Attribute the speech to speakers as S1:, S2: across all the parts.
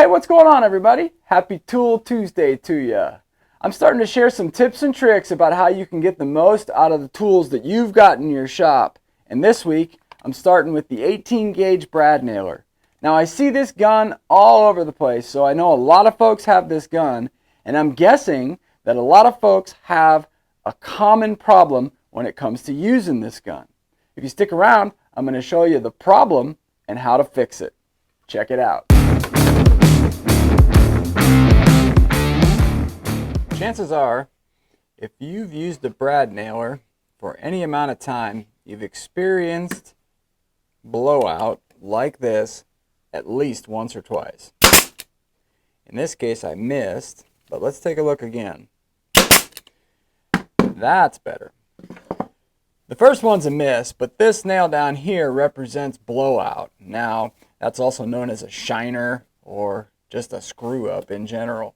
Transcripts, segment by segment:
S1: Hey, what's going on, everybody? Happy Tool Tuesday to ya. I'm starting to share some tips and tricks about how you can get the most out of the tools that you've got in your shop. And this week, I'm starting with the 18 gauge brad nailer. Now, I see this gun all over the place, so I know a lot of folks have this gun, and I'm guessing that a lot of folks have a common problem when it comes to using this gun. If you stick around, I'm going to show you the problem and how to fix it. Check it out. Chances are, if you've used a brad nailer for any amount of time, you've experienced blowout like this at least once or twice. In this case, I missed, but let's take a look again. That's better. The first one's a miss, but this nail down here represents blowout. Now, that's also known as a shiner or just a screw up in general.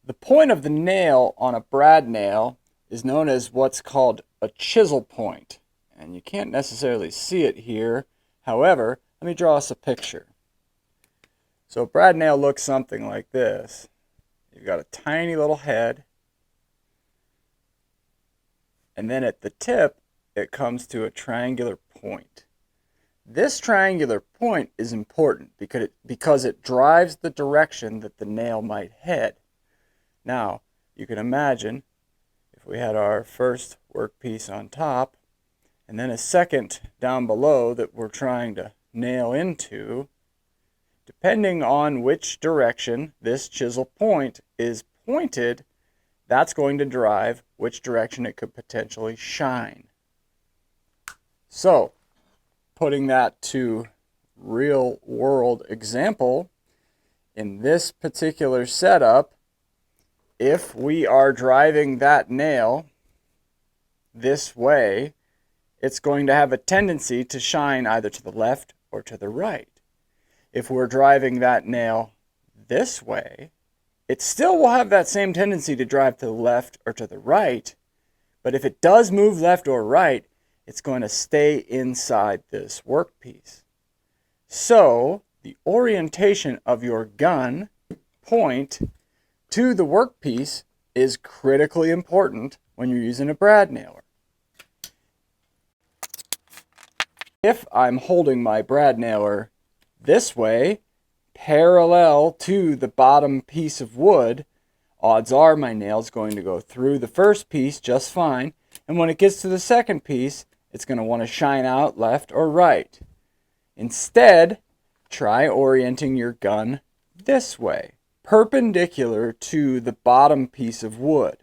S1: The point of the nail on a brad nail is known as what's called a chisel point. And you can't necessarily see it here. However, let me draw us a picture. So a brad nail looks something like this. You've got a tiny little head. And then at the tip, it comes to a triangular point. This triangular point is important because it drives the direction that the nail might head. Now, you can imagine if we had our first workpiece on top and then a second down below that we're trying to nail into, depending on which direction this chisel point is pointed, that's going to drive which direction it could potentially shine. So, putting that to real world example, in this particular setup, if we are driving that nail this way, it's going to have a tendency to shine either to the left or to the right. If we're driving that nail this way, it still will have that same tendency to drive to the left or to the right, but if it does move left or right, it's going to stay inside this workpiece. So, the orientation of your gun point to the workpiece is critically important when you're using a brad nailer. If I'm holding my brad nailer this way, parallel to the bottom piece of wood, odds are my nail's going to go through the first piece just fine, and when it gets to the second piece, it's going to want to shine out left or right. Instead, try orienting your gun this way, perpendicular to the bottom piece of wood.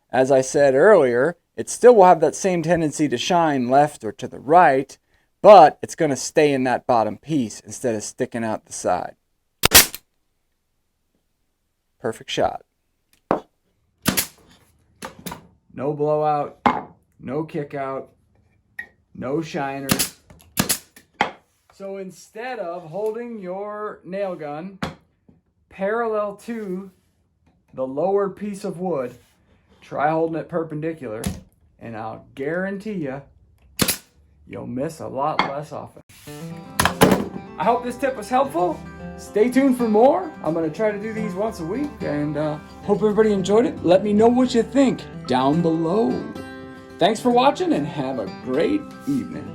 S1: As I said earlier, it still will have that same tendency to shine left or to the right, but it's going to stay in that bottom piece instead of sticking out the side. Perfect shot. No blowout, no kick out, no shiners. So instead of holding your nail gun parallel to the lower piece of wood, try holding it perpendicular, and I'll guarantee you, you'll miss a lot less often. I hope this tip was helpful. Stay tuned for more. I'm going to try to do these once a week, and hope everybody enjoyed it. Let me know what you think down below. Thanks for watching, and have a great evening.